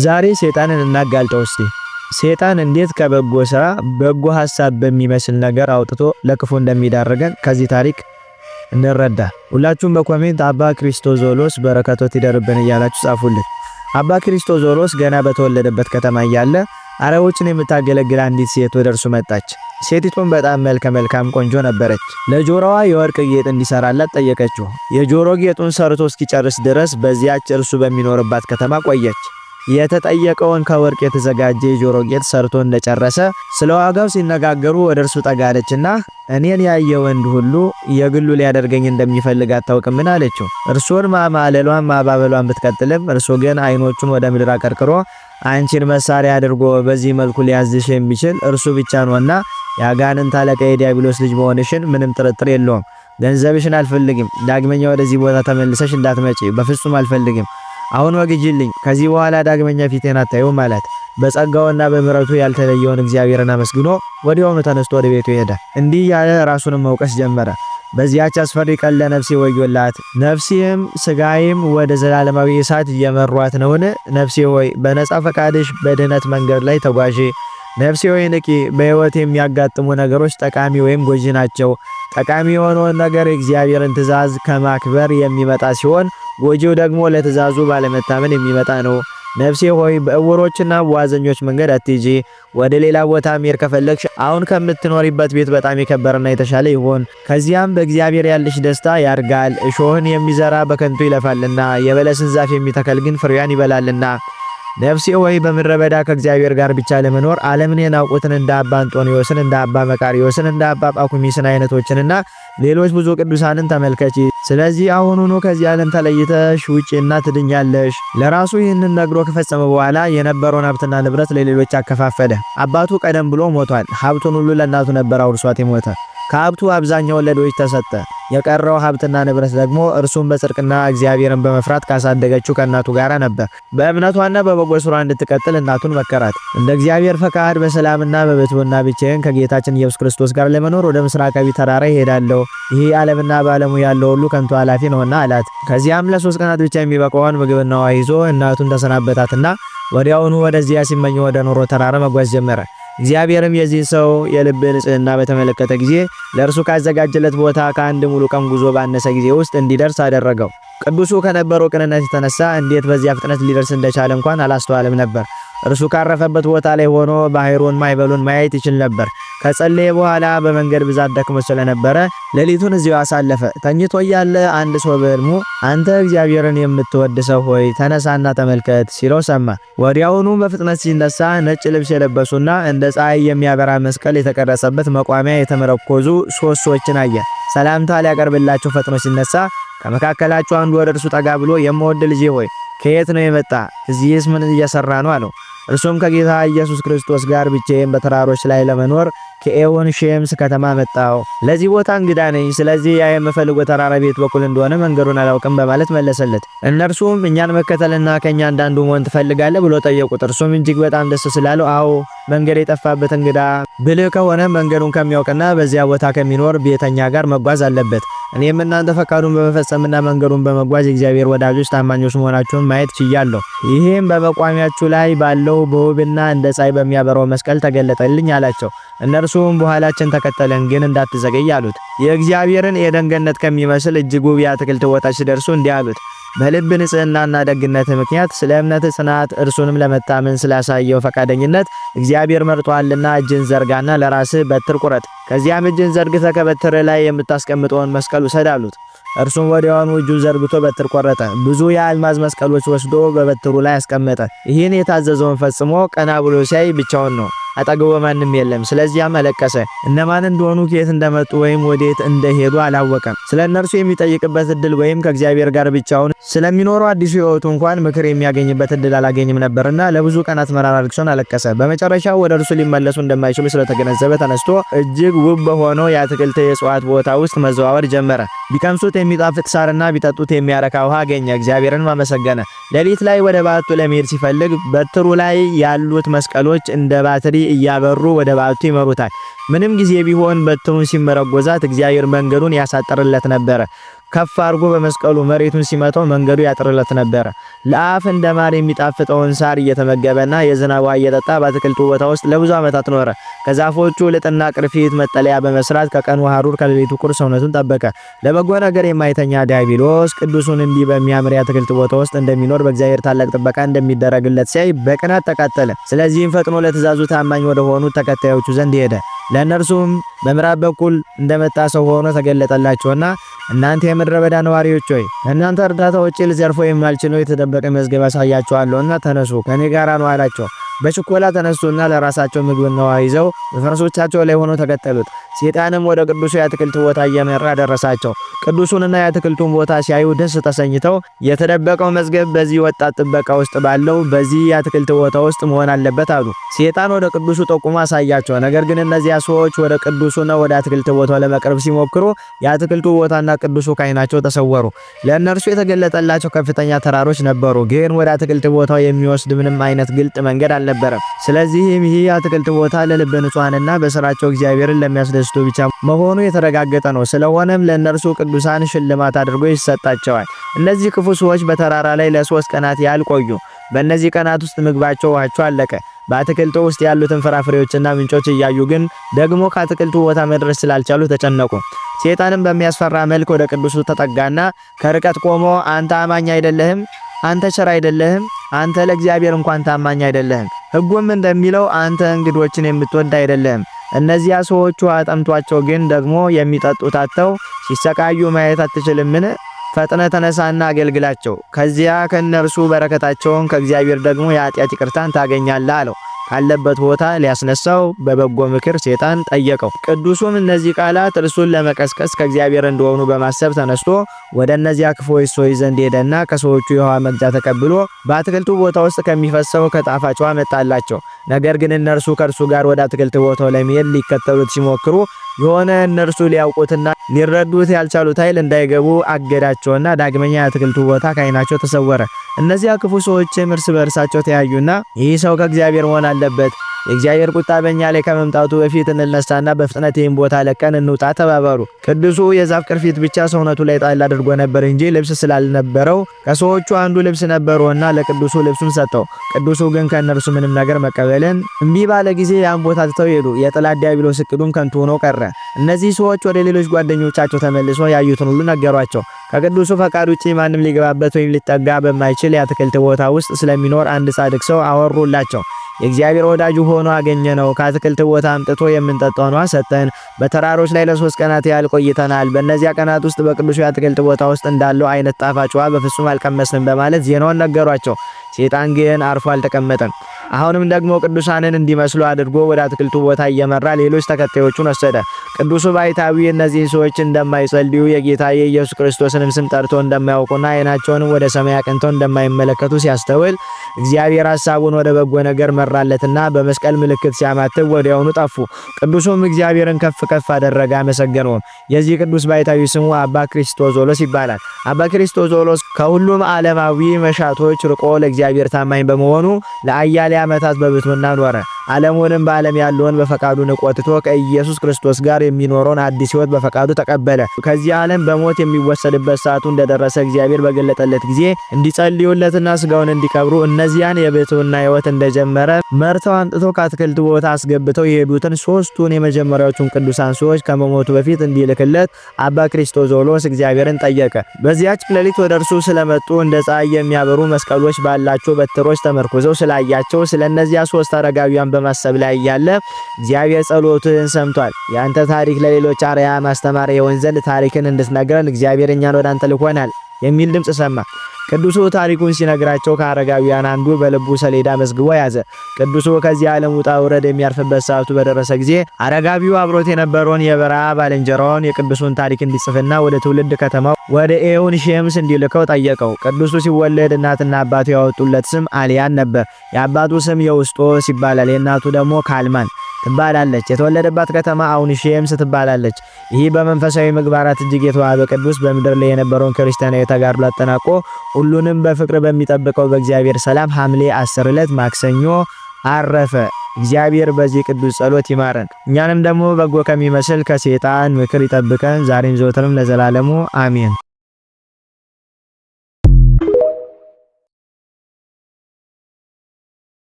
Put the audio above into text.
ዛሬ ሰይጣንን እናጋልጠው እስቲ። ሰይጣን እንዴት ከበጎ ስራ በጎ ሐሳብ በሚመስል ነገር አውጥቶ ለክፉ እንደሚዳረገን ከዚህ ታሪክ እንረዳ። ሁላችሁም በኮሜንት አባ ክርስቶዞሎስ በረከቶት ይደርብን እያላችሁ ጻፉልን። አባ ክርስቶዞሎስ ገና በተወለደበት ከተማ እያለ አረቦችን የምታገለግል አንዲት ሴት ወደ እርሱ መጣች። ሴቲቱም በጣም መልካም ቆንጆ ነበረች። ለጆሮዋ የወርቅ ጌጥ እንዲሰራላት ጠየቀችው። የጆሮ ጌጡን ሰርቶ እስኪጨርስ ድረስ በዚያች እርሱ በሚኖርባት ከተማ ቆየች። የተጠየቀውን ከወርቅ የተዘጋጀ የጆሮ ጌጥ ሰርቶ እንደጨረሰ ስለ ዋጋው ሲነጋገሩ ወደ እርሱ ጠጋለችና እኔን ያየ ወንድ ሁሉ የግሉ ሊያደርገኝ እንደሚፈልግ አታውቅምን አለችው። እርሱን ማማለሏን ማባበሏን ብትቀጥልም እርሱ ግን አይኖቹን ወደ ምድር አቀርቅሮ አንቺን መሳሪያ አድርጎ በዚህ መልኩ ሊያዝሽ የሚችል እርሱ ብቻ ነውና ያጋንንት አለቃ የዲያብሎስ ልጅ መሆንሽን ምንም ጥርጥር የለውም። ገንዘብሽን አልፈልግም። ዳግመኛ ወደዚህ ቦታ ተመልሰሽ እንዳትመጪ በፍጹም አልፈልግም። አሁን ወግጅልኝ። ከዚህ በኋላ ዳግመኛ ፊቴን አታዩም ማለት በጸጋውና በምሕረቱ ያልተለየውን እግዚአብሔርን አመስግኖ ወዲያውኑ ተነስቶ ወደ ቤቱ ሄደ። እንዲህ ያለ ራሱንም መውቀስ ጀመረ። በዚያች አስፈሪ ቀን ለነፍሴ ወዮላት፣ ነፍሴም ስጋዬም ወደ ዘላለማዊ እሳት እየመሯት ነውን? ነፍሴ ሆይ በነጻ ፈቃድሽ በድህነት መንገድ ላይ ተጓዢ። ነፍሴ ሆይ ንቂ። በሕይወት የሚያጋጥሙ ነገሮች ጠቃሚ ወይም ጎጂ ናቸው። ጠቃሚ የሆነውን ነገር የእግዚአብሔርን ትእዛዝ ከማክበር የሚመጣ ሲሆን ጎጂው ደግሞ ለትእዛዙ ባለመታመን የሚመጣ ነው። ነፍሴ ሆይ በእውሮችና በዋዘኞች መንገድ አትሂጂ። ወደ ሌላ ቦታ መሄድ ከፈለግሽ አሁን ከምትኖሪበት ቤት በጣም የከበረና የተሻለ ይሆን። ከዚያም በእግዚአብሔር ያለሽ ደስታ ያድጋል። እሾህን የሚዘራ በከንቱ ይለፋልና የበለስን ዛፍ የሚተከል ግን ፍሬዋን ይበላልና። ነፍሴ ሆይ በምድረ በዳ ከእግዚአብሔር ጋር ብቻ ለመኖር ዓለምን የናቁትን እንደ አባ አንጦንዮስን፣ እንደ አባ መቃሪዮስን፣ እንደ አባ ጳኩሚስን አይነቶችንና ሌሎች ብዙ ቅዱሳንን ተመልከቺ። ስለዚህ አሁኑኑ ከዚህ ዓለም ተለይተሽ ውጪና ትድኛለሽ። ለራሱ ይህንን ነግሮ ከፈጸመ በኋላ የነበረውን ሀብትና ንብረት ለሌሎች አከፋፈለ። አባቱ ቀደም ብሎ ሞቷል። ሀብቱን ሁሉ ለእናቱ ነበር አውርሷት የሞተ። ከሀብቱ አብዛኛውን ለድሆች ተሰጠ። የቀረው ሀብትና ንብረት ደግሞ እርሱም በጽድቅና እግዚአብሔርን በመፍራት ካሳደገችው ከእናቱ ጋር ነበር። በእምነቷና በበጎ ሥራ እንድትቀጥል እናቱን መከራት። እንደ እግዚአብሔር ፈቃድ በሰላምና በብሕትውና ብቻዬን ከጌታችን ኢየሱስ ክርስቶስ ጋር ለመኖር ወደ ምስራቃዊ ተራራ ይሄዳለሁ። ይህ ዓለምና በዓለሙ ያለው ሁሉ ከንቱ ኃላፊ ነውና አላት። ከዚያም ለ3 ቀናት ብቻ የሚበቃውን ምግብና ውሃ ይዞ እናቱን ተሰናበታትና ወዲያውኑ ወደዚያ ሲመኝ ወደ ኖሮ ተራራ መጓዝ ጀመረ። እግዚአብሔርም የዚህ ሰው የልብ ንጽሕና በተመለከተ ጊዜ ለእርሱ ካዘጋጀለት ቦታ ከአንድ ሙሉ ቀን ጉዞ ባነሰ ጊዜ ውስጥ እንዲደርስ አደረገው። ቅዱሱ ከነበረው ቅንነት የተነሳ እንዴት በዚያ ፍጥነት ሊደርስ እንደቻለ እንኳን አላስተዋልም ነበር። እርሱ ካረፈበት ቦታ ላይ ሆኖ ባህሩን ማዕበሉን ማየት ይችል ነበር። ከጸለየ በኋላ በመንገድ ብዛት ደክሞ ስለነበረ ሌሊቱን እዚያው አሳለፈ። ተኝቶ እያለ አንድ ሰው በሕልሙ አንተ እግዚአብሔርን የምትወድ ሰው ሆይ ተነሳና ተመልከት ሲለው ሰማ። ወዲያውኑ በፍጥነት ሲነሳ ነጭ ልብስ የለበሱና እንደ ፀሐይ የሚያበራ መስቀል የተቀረጸበት መቋሚያ የተመረኮዙ 3 ሰዎችን አየ። ሰላምታ ሊያቀርብላቸው ፈጥኖ ሲነሳ ከመካከላቸው አንዱ ወደ እርሱ ጠጋ ብሎ የምወድ ልጄ ሆይ ከየት ነው የመጣ? እዚህስ ምን እየሰራ ነው አለው። እርሱም ከጌታ ኢየሱስ ክርስቶስ ጋር ብቻዬን በተራሮች ላይ ለመኖር ከኤዎን ሼምስ ከተማ መጣው። ለዚህ ቦታ እንግዳ ነኝ። ስለዚህ ያ የምፈልገው ተራራ ቤት በኩል እንደሆነ መንገዱን አላውቅም በማለት መለሰለት። እነርሱም እኛን መከተልና ከኛ አንዳንዱ መሆን ትፈልጋለህ ብሎ ጠየቁት። እርሱም እጅግ በጣም ደስ ስላለው አዎ መንገድ የጠፋበት እንግዳ ብልህ ከሆነ መንገዱን ከሚያውቅና በዚያ ቦታ ከሚኖር ቤተኛ ጋር መጓዝ አለበት። እኔም እናንተ ፈቃዱን በመፈጸምና መንገዱን በመጓዝ የእግዚአብሔር ወዳጆች ታማኞች መሆናችሁን ማየት ችያለሁ። ይሄም በመቋሚያችሁ ላይ ባለው በውብና እንደ ፀሐይ በሚያበራው መስቀል ተገለጠልኝ አላቸው። እነርሱም በኋላችን ተከተለን ግን እንዳትዘገይ አሉት። የእግዚአብሔርን የኤደን ገነት ከሚመስል እጅግ ውብ የአትክልት ቦታ ሲደርሱ እንዲህ አሉት። በልብ ንጽሕናና ደግነት ምክንያት ስለ እምነት ጽናት እርሱንም ለመታመን ስላሳየው ፈቃደኝነት እግዚአብሔር መርጧልና እጅን ዘርጋና ለራስህ በትር ቁረጥ። ከዚያም እጅን ዘርግተህ ከበትር ላይ የምታስቀምጠውን መስቀል ውሰድ አሉት። እርሱም ወዲያውኑ እጁን ዘርግቶ በትር ቆረጠ። ብዙ የአልማዝ መስቀሎች ወስዶ በበትሩ ላይ አስቀመጠ። ይህን የታዘዘውን ፈጽሞ ቀና ብሎ ሲያይ ብቻውን ነው። አጠገቡ ማንም የለም። ስለዚያም አለቀሰ። እነማን እንደሆኑ ከየት እንደመጡ ወይም ወዴት እንደሄዱ አላወቀም። ስለ እነርሱ የሚጠይቅበት እድል ወይም ከእግዚአብሔር ጋር ብቻውን ስለሚኖረው አዲሱ ሕይወቱ እንኳን ምክር የሚያገኝበት እድል አላገኝም ነበርና ለብዙ ቀናት መራራ ልቅሶን አለቀሰ። በመጨረሻው ወደ እርሱ ሊመለሱ እንደማይችሉ ስለተገነዘበ ተነስቶ እጅግ ውብ በሆነው የአትክልት የእጽዋት ቦታ ውስጥ መዘዋወር ጀመረ። ቢቀምሱት የሚጣፍጥ ሳርና ቢጠጡት የሚያረካ ውሃ አገኘ። እግዚአብሔርን አመሰገነ። ሌሊት ላይ ወደ ባቱ ለመሄድ ሲፈልግ በትሩ ላይ ያሉት መስቀሎች እንደ ባትሪ እያበሩ ወደ ባቱ ይመሩታል። ምንም ጊዜ ቢሆን በትሩን ሲመረጎዛት እግዚአብሔር መንገዱን ያሳጥርለት ነበር። ከፍ አድርጎ በመስቀሉ መሬቱን ሲመታው መንገዱ ያጥርለት ነበር። ለአፍ እንደ ማር የሚጣፍጠውን ሳር እየተመገበና የዝናብ ውሃ እየጠጣ በአትክልቱ ቦታ ውስጥ ለብዙ ዓመታት ኖረ። ከዛፎቹ ልጥና ቅርፊት መጠለያ በመስራት ከቀኑ ሐሩር ከሌሊቱ ቁር ሰውነቱን ጠበቀ። ለበጎ ነገር የማይተኛ ዲያብሎስ ቅዱሱን እንዲህ በሚያምር የአትክልት ቦታ ውስጥ እንደሚኖር በእግዚአብሔር ታላቅ ጥበቃ እንደሚደረግለት ሲያይ በቅናት ተቃጠለ። ስለዚህም ፈጥኖ ለትእዛዙ ታማኝ ወደ ሆኑት ተከታዮቹ ዘንድ ሄደ። ለእነርሱም በምዕራብ በኩል እንደመጣ ሰው ሆኖ ተገለጠላቸውና እናንተ የምድረ በዳ ነዋሪዎች ሆይ እናንተ እርዳታ ውጪ ልዘርፎ የማልችለው የተደበቀ መዝገብ አሳያችኋለሁና ተነሱ ከኔ ጋር ነው አላቸው። በችኮላ ተነሱና ለራሳቸው ምግብና ውሃ ይዘው በፈረሶቻቸው ላይ ሆነው ተከተሉት። ሰይጣንም ወደ ቅዱሱ የአትክልት ቦታ እየመራ ደረሳቸው። ቅዱሱንና የአትክልቱን ቦታ ሲያዩ ደስ ተሰኝተው የተደበቀው መዝገብ በዚህ ወጣት ጥበቃ ውስጥ ባለው በዚህ የአትክልት ቦታ ውስጥ መሆን አለበት አሉ። ሰይጣን ወደ ቅዱሱ ጠቁሞ አሳያቸው። ነገር ግን እነዚያ ሰዎች ወደ ቅዱሱና ወደ አትክልት ቦታው ለመቅረብ ሲሞክሩ የአትክልቱ ቦታና ቅዱሱ ከዓይናቸው ተሰወሩ። ለእነርሱ የተገለጠላቸው ከፍተኛ ተራሮች ነበሩ፣ ግን ወደ አትክልት ቦታው የሚወስድ ምንም አይነት ግልጥ መንገድ አልነበረም። ስለዚህም ይህ የአትክልት ቦታ ለልበ ንጹሃንና በስራቸው እግዚአብሔርን ለሚያስደስቱ ብቻ መሆኑ የተረጋገጠ ነው። ስለሆነም ለእነርሱ ቅዱሳን ሽልማት አድርጎ ይሰጣቸዋል። እነዚህ ክፉ ሰዎች በተራራ ላይ ለ3 ቀናት ያህል ቆዩ። በእነዚህ ቀናት ውስጥ ምግባቸው ውሃቸው አለቀ። በአትክልቱ ውስጥ ያሉትን ፍራፍሬዎችና ምንጮች እያዩ ግን ደግሞ ከአትክልቱ ቦታ መድረስ ስላልቻሉ ተጨነቁ። ሰይጣንም በሚያስፈራ መልክ ወደ ቅዱሱ ተጠጋና ከርቀት ቆሞ አንተ አማኝ አይደለህም? አንተ ቸር አይደለህም? አንተ ለእግዚአብሔር እንኳን ታማኝ አይደለህም? ሕጉም እንደሚለው አንተ እንግዶችን የምትወድ አይደለህም? እነዚያ ሰዎቹ አጠምቷቸው ግን ደግሞ የሚጠጡት አጥተው ሲሰቃዩ ማየት አትችልምን? ፈጥነ ተነሳና አገልግላቸው። ከዚያ ከነርሱ በረከታቸውን ከእግዚአብሔር ደግሞ የኃጢአት ይቅርታን ታገኛለህ አለው። ካለበት ቦታ ሊያስነሳው በበጎ ምክር ሰይጣን ጠየቀው። ቅዱሱም እነዚህ ቃላት እርሱን ለመቀስቀስ ከእግዚአብሔር እንደሆኑ በማሰብ ተነስቶ ወደ እነዚያ ክፉዎች ሰዎች ዘንድ ሄደና ከሰዎቹ የውሃ መቅጃ ተቀብሎ በአትክልቱ ቦታ ውስጥ ከሚፈሰው ከጣፋጭ ውሃ መጣላቸው። ነገር ግን እነርሱ ከእርሱ ጋር ወደ አትክልት ቦታው ለመሄድ ሊከተሉት ሲሞክሩ የሆነ እነርሱ ሊያውቁትና ሊረዱት ያልቻሉት ኃይል እንዳይገቡ አገዳቸውና ዳግመኛ የአትክልቱ ቦታ ከዓይናቸው ተሰወረ። እነዚያ ክፉ ሰዎችም እርስ በእርሳቸው ተያዩና ይህ ሰው ከእግዚአብሔር መሆን አለበት፣ የእግዚአብሔር ቁጣ በእኛ ላይ ከመምጣቱ በፊት እንነሳና በፍጥነት ይህን ቦታ ለቀን እንውጣ ተባባሉ። ቅዱሱ የዛፍ ቅርፊት ብቻ ሰውነቱ ላይ ጣል አድርጎ ነበር እንጂ ልብስ ስላልነበረው ከሰዎቹ አንዱ ልብስ ነበረውና ለቅዱሱ ልብሱን ሰጠው። ቅዱሱ ግን ከእነርሱ ምንም ነገር መቀበልን እምቢ ባለ ጊዜ ያን ቦታ ትተው ሄዱ። የጠላት ዲያብሎስ እቅዱም ከንቱ ሆኖ ቀረ። እነዚህ ሰዎች ወደ ሌሎች ጓደኞቻቸው ተመልሶ ያዩትን ሁሉ ነገሯቸው። ከቅዱሱ ፈቃድ ውጪ ማንም ሊገባበት ወይም ሊጠጋ በማይችል የአትክልት ቦታ ውስጥ ስለሚኖር አንድ ጻድቅ ሰው አወሩላቸው። የእግዚአብሔር ወዳጁ ሆኖ አገኘነው። ከአትክልት ቦታ አምጥቶ የምንጠጣውን ውሃ ሰጠን። በተራሮች ላይ ለ3 ቀናት ያህል ቆይተናል። በእነዚያ ቀናት ውስጥ በቅዱሱ የአትክልት ቦታ ውስጥ እንዳለው አይነት ጣፋጭ ውሃ በፍጹም አልቀመስንም በማለት ዜናውን ነገሯቸው። ሰይጣን ግን አርፎ አልተቀመጠም። አሁንም ደግሞ ቅዱሳንን እንዲመስሉ አድርጎ ወደ አትክልቱ ቦታ እየመራ ሌሎች ተከታዮቹን ወሰደ። ቅዱሱ ባይታዊ እነዚህን ሰዎች እንደማይጸልዩ የጌታ የኢየሱስ ክርስቶስንም ስም ጠርቶ እንደማያውቁና ዓይናቸውንም ወደ ሰማይ አቅንተው እንደማይመለከቱ ሲያስተውል እግዚአብሔር ሐሳቡን ወደ በጎ ነገር መራለትና በመስቀል ምልክት ሲያማትብ ወዲያውኑ ጠፉ። ቅዱሱም እግዚአብሔርን ከፍ ከፍ አደረገ፣ አመሰገነውም። የዚህ ቅዱስ ባይታዊ ስሙ አባ ክርስቶዞሎስ ይባላል። አባ ክርስቶዞሎስ ከሁሉም ዓለማዊ መሻቶች ርቆ ለእግዚአብሔር ታማኝ በመሆኑ ለአያሌ ዓመታት በብሕትውና ኖረ። ዓለሙንም በዓለም ያለውን በፈቃዱ ንቆትቶ ከኢየሱስ ክርስቶስ ጋር የሚኖረውን አዲስ ሕይወት በፈቃዱ ተቀበለ። ከዚህ ዓለም በሞት የሚወሰድበት ሰዓቱ እንደደረሰ እግዚአብሔር በገለጠለት ጊዜ እንዲጸልዩለትና ስጋውን እንዲቀብሩ እነዚያን የብሕትውና ሕይወት እንደጀመረ መርተው አምጥቶ ከአትክልት ቦታ አስገብተው የሄዱትን 3ቱን የመጀመሪያዎቹን ቅዱሳን ሰዎች ከመሞቱ በፊት እንዲልክለት አባ ክርስቶዞሎስ እግዚአብሔርን ጠየቀ። በዚያች ሌሊት ወደ እርሱ ስለመጡ እንደ ፀሐይ የሚያበሩ መስቀሎች ባላቸው በትሮች ተመርኩዘው ስላያቸው ስለነዚያ 3 አረጋውያን በማሰብ ላይ ያለ እግዚአብሔር ጸሎትን ሰምቷል። ያንተ ታሪክ ለሌሎች አርአያ ማስተማሪያ የሆን ዘንድ ታሪክን እንድትነግረን እግዚአብሔር እኛን ወደ አንተ ልኮናል የሚል ድምጽ ሰማ። ቅዱሱ ታሪኩን ሲነግራቸው ከአረጋውያን አንዱ በልቡ ሰሌዳ መዝግቦ ያዘ። ቅዱሱ ከዚህ ዓለም ውጣ ውረድ የሚያርፍበት ሰዓቱ በደረሰ ጊዜ አረጋቢው አብሮት የነበረውን የበረሃ ባልንጀራውን የቅዱሱን ታሪክ እንዲጽፍና ወደ ትውልድ ከተማው ወደ ኤውን ሼምስ እንዲልከው ጠየቀው። ቅዱሱ ሲወለድ እናትና አባቱ ያወጡለት ስም አልያን ነበር። የአባቱ ስም የውስጦስ ይባላል። የእናቱ ደግሞ ካልማን ትባላለች። የተወለደባት ከተማ አሁን ሼምስ ትባላለች። ይህ በመንፈሳዊ ምግባራት እጅግ የተዋበ ቅዱስ በምድር ላይ የነበረውን ክርስቲያናዊ ተጋድሎ አጠናቆ ሁሉንም በፍቅር በሚጠብቀው በእግዚአብሔር ሰላም ሐምሌ 10 ዕለት ማክሰኞ አረፈ። እግዚአብሔር በዚህ ቅዱስ ጸሎት ይማረን፣ እኛንም ደግሞ በጎ ከሚመስል ከሰይጣን ምክር ይጠብቀን፣ ዛሬም ዘወትርም ለዘላለሙ አሜን።